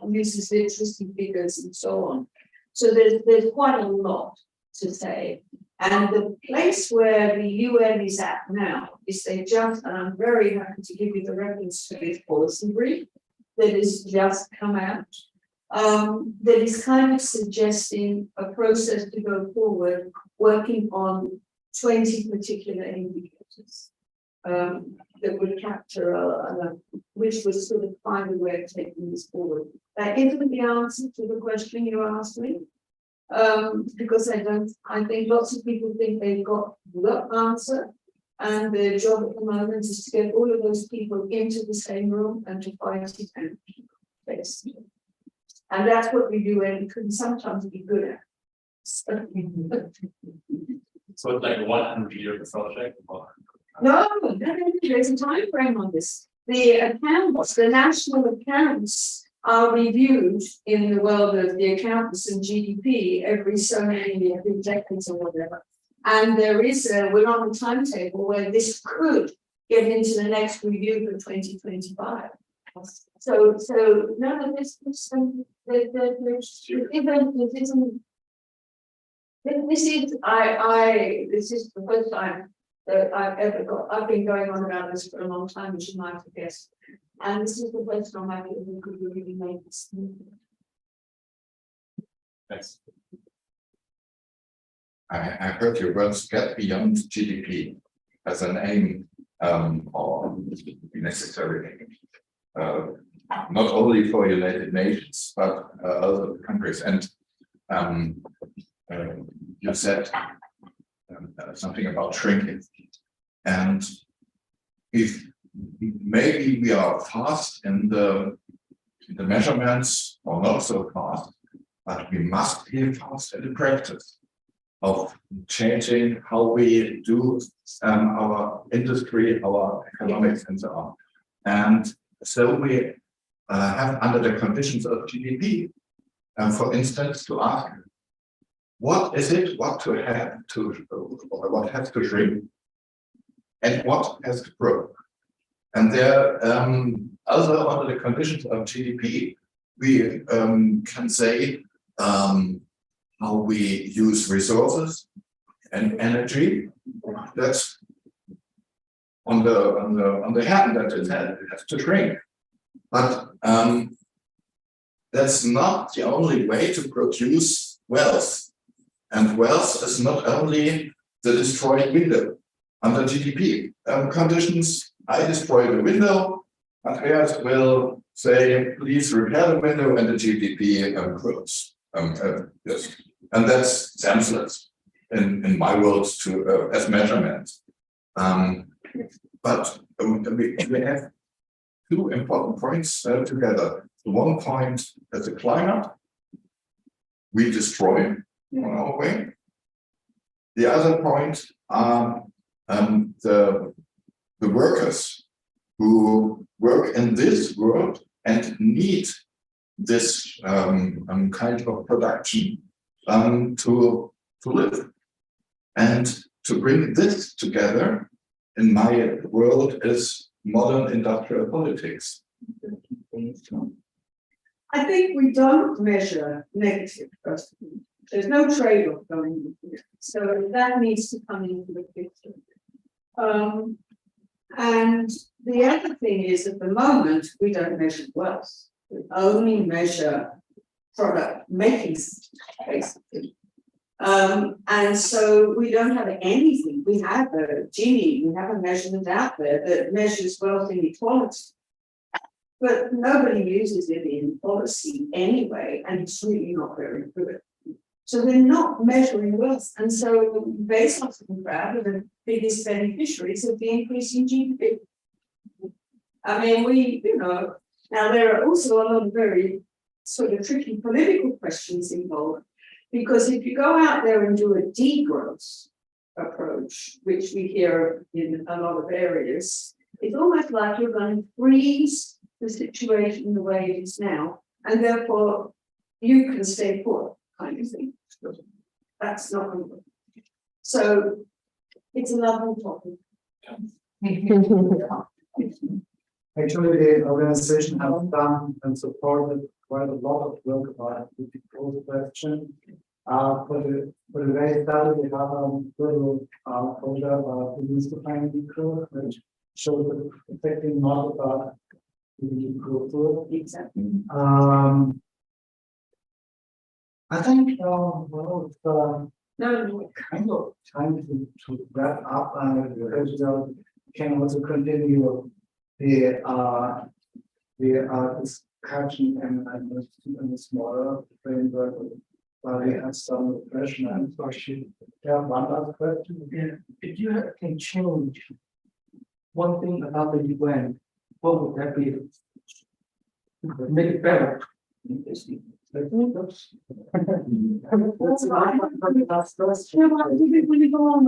literacy figures and so on. So there's quite a lot to say. And the place where the UN is at now is they just, and I'm very happy to give you the reference to this policy brief that has just come out, that is kind of suggesting a process to go forward, working on 20 particular indicators that would capture, which would sort of find a way of taking this forward. That isn't the answer to the question you asked me. Because I think lots of people think they've got the answer, and their job at the moment is to get all of those people into the same room and to fight it out, basically. And that's what we do, and can sometimes be good at. So it's like a 100-year project. no, there's a time frame on this. The accounts, the national accounts are reviewed in the world of the accountants and GDP every so many decades or whatever. And there is we're on a timetable where this could get into the next review for 2025. So no, this is the first time that I've ever got. I've been going on about this for a long time, as you might have guessed. And this is the first time I think we could really make this. Thanks. I heard your words get beyond GDP as an aim or necessary aim, not only for United Nations, but other countries. And you said something about shrinking. And if maybe we are fast in the measurements or not so fast, but we must be fast in the practice of changing how we do our industry, our economics, and so on. And so we have, under the conditions of GDP, for instance, to ask, what is it, what has to shrink, and what has to grow? And there, also under the conditions of GDP, we can say how we use resources and energy. That's on the hand that it has to shrink. But that's not the only way to produce wealth. And wealth is not only the destroyed window. Under GDP conditions, I destroy the window, Andreas will say, please repair the window, and the GDP grows. Yes. And that's senseless in my world to as measurements. But we have two important points together. One point is the climate. We destroy on our way. The other point are the workers who work in this world and need this kind of production to live. And to bring this together in my world is modern industrial politics. I think we don't measure negative, first of all. There's no trade-off going on here. So that needs to come into the picture. And the other thing is, at the moment, we don't measure wealth. We only measure product making, basically. And so we don't have anything. We have a Gini, we have a measurement out there that measures wealth inequality. But nobody uses it in policy anyway, and it's really not very good. So they're not measuring wealth. And so Bezos and Brad are the biggest beneficiaries of the increase in GDP. I mean, now there are also a lot of very sort of tricky political questions involved, because if you go out there and do a degrowth approach, which we hear in a lot of areas, it's almost like you're going to freeze the situation the way it is now, and therefore you can stay put, kind of thing. That's not good. So It's a lovely topic. Actually, the organization has done and supported quite a lot of work about the proposed question. For the very study, we have a little folder about the mystifying decode, which shows the affecting model about the decode. Exactly. I think, well, it's No, kind of time to wrap up, because we can also continue the discussion and the smaller framework. We have some questions. Yeah, one last question. Yeah, if you can change one thing about the UN, what would that be? Make it better. That's really go on,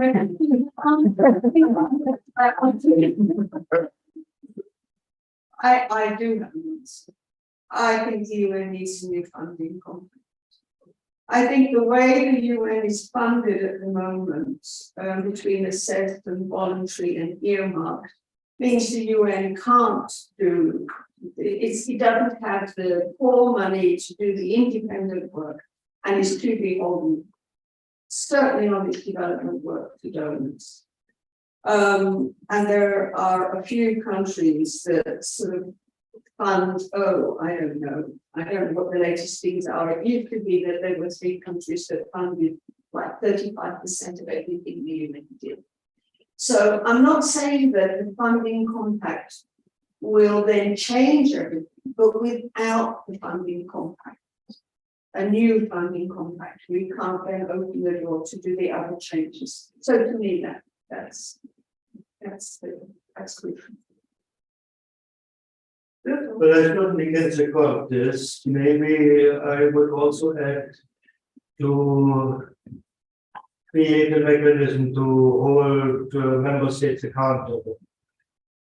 I do have an answer. I think the UN needs a new funding compact. I think the way the UN is funded at the moment, between assessed and voluntary and earmarked, means the UN can't do, it doesn't have the core money to do the independent work, and is too beholden, certainly on its development work, to donors. And there are a few countries that sort of fund, I don't know what the latest things are. It used to be that there were 3 countries that funded like 35% of everything the UN did. So I'm not saying that the funding compact will then change everything, but without the funding compact, a new funding compact, we can't then open the door to do the other changes. So to me, that's crucial. But I certainly can support this. Maybe I would also add to create a mechanism to hold member states accountable.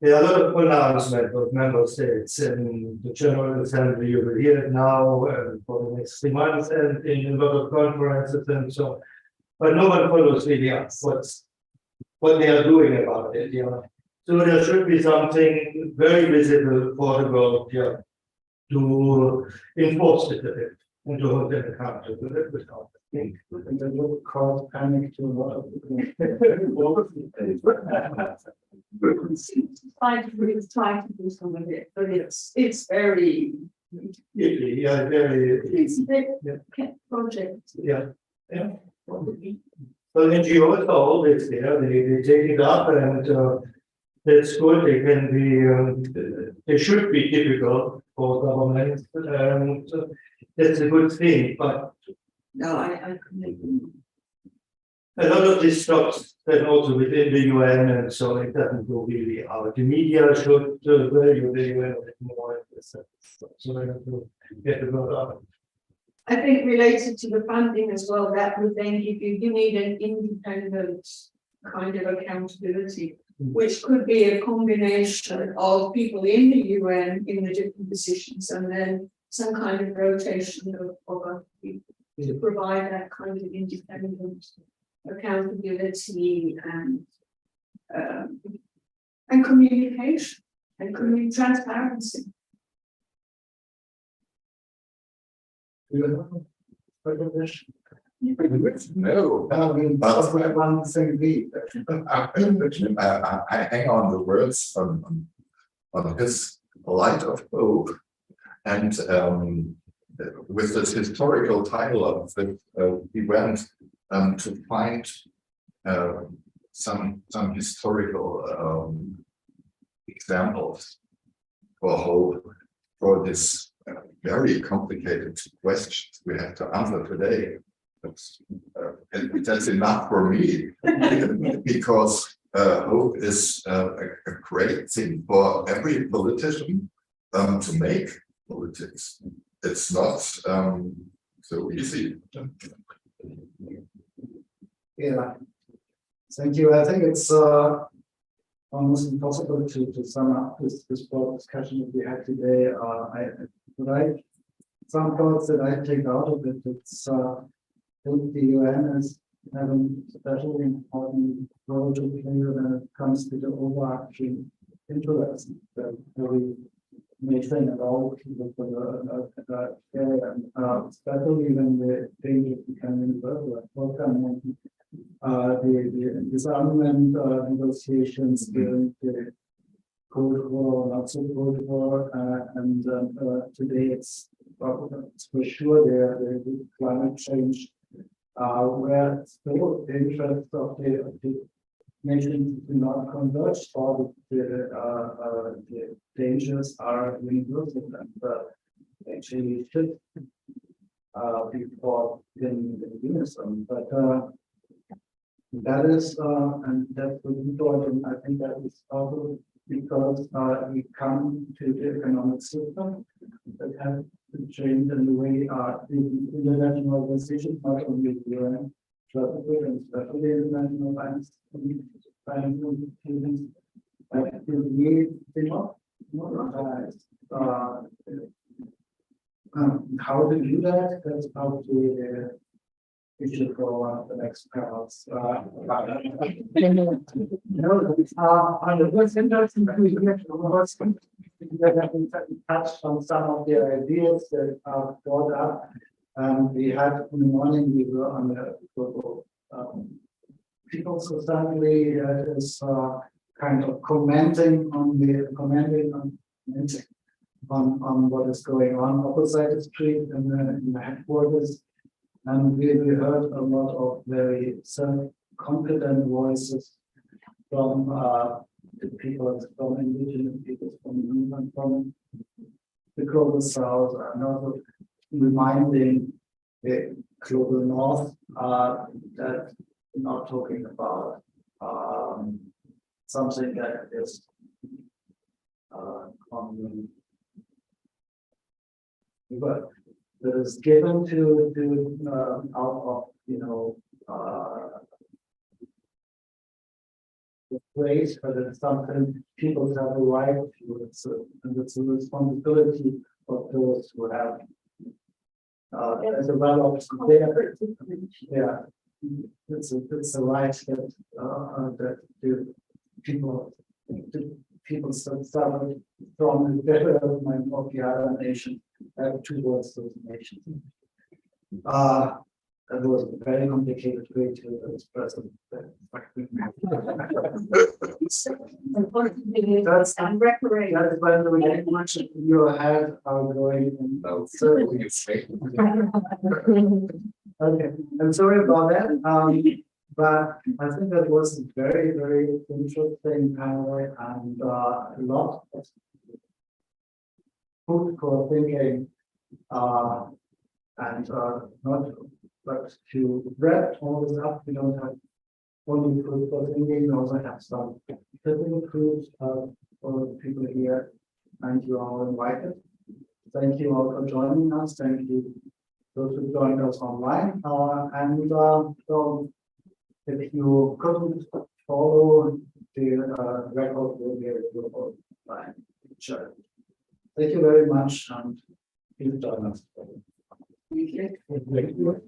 There are a lot of pronouncements of member states in the General Assembly. You will hear it now for the next 3 months and in a lot of conferences and so on. But no one follows really up what they are doing about it. Yeah. So there should be something very visible for the world here to enforce it a bit and to hold them accountable without And that will cause panic to a lot of people. Try to do some of it, but it's very, yeah, very, it's a big project. yeah. Well, NGOs are always there, they take it up and that's good, they can be, they should be difficult for government, and that's a good thing, but No, I couldn't. a lot of this stops then also within the UN, and so it doesn't go really out. The media should value the UN a bit more, so they have to get the word out. I think related to the funding as well, that would then give you need an independent kind of accountability, which could be a combination of people in the UN in the different positions, and then some kind of rotation of other people to provide that kind of independent accountability and communication and transparency. Do you have further question? No. That's one thing we. I hang on the words on his light of hope, and with this historical title of it, he went to find some historical examples for hope for this very complicated questions we have to answer today. That's enough for me, because hope is a great thing for every politician to make politics. It's not so easy. Yeah, thank you. I think it's almost impossible to sum up this broad discussion that we had today. Some thoughts that I take out of it. It's the UN is have an especially important role to play when it comes to the overarching interest that we may think about people for the area, and especially when the dangers become universal. Welcome, the disarmament negotiations during the Cold War, not so Cold War, and today it's for sure the climate change, where still the interests of the nations do not converge, all the dangers are universal and actually should be fought in unison. But that is, and that's really important. I think that is also because we come to the economic system that has to change in the way the international organizations, not only the UN, and especially the international finance institutions, how to do that? That's probably the issue for the next panels. On the first interesting, that we touched on some of the ideas that are brought up. We had in the morning, we were on the global People's Assembly that is kind of commenting on what is going on opposite the street in the headquarters. And we heard a lot of very self-confident voices from the people, from indigenous peoples, from the global south, and also reminding the global north that we're not talking about something that is but that is given to out of the phrase, but it's something people have a right to. And it's a responsibility of those who have developed their, yeah, it's a right that the people suffer from the development of the other nation towards those nations. That was a very complicated way to express it. That's And reparate. That's when the language in your head are going in certainly. Okay, I'm sorry about that. But I think that was a very, very interesting panel and a lot of food for thinking, and not but to wrap all this up, we don't have only food for thinking, we also have some physical food for the people here, and you are all invited. Thank you all for joining us. Thank you those who joined us online. And so if you couldn't follow the record, will be available by chat. Thank you very much, and please join us. Thank you.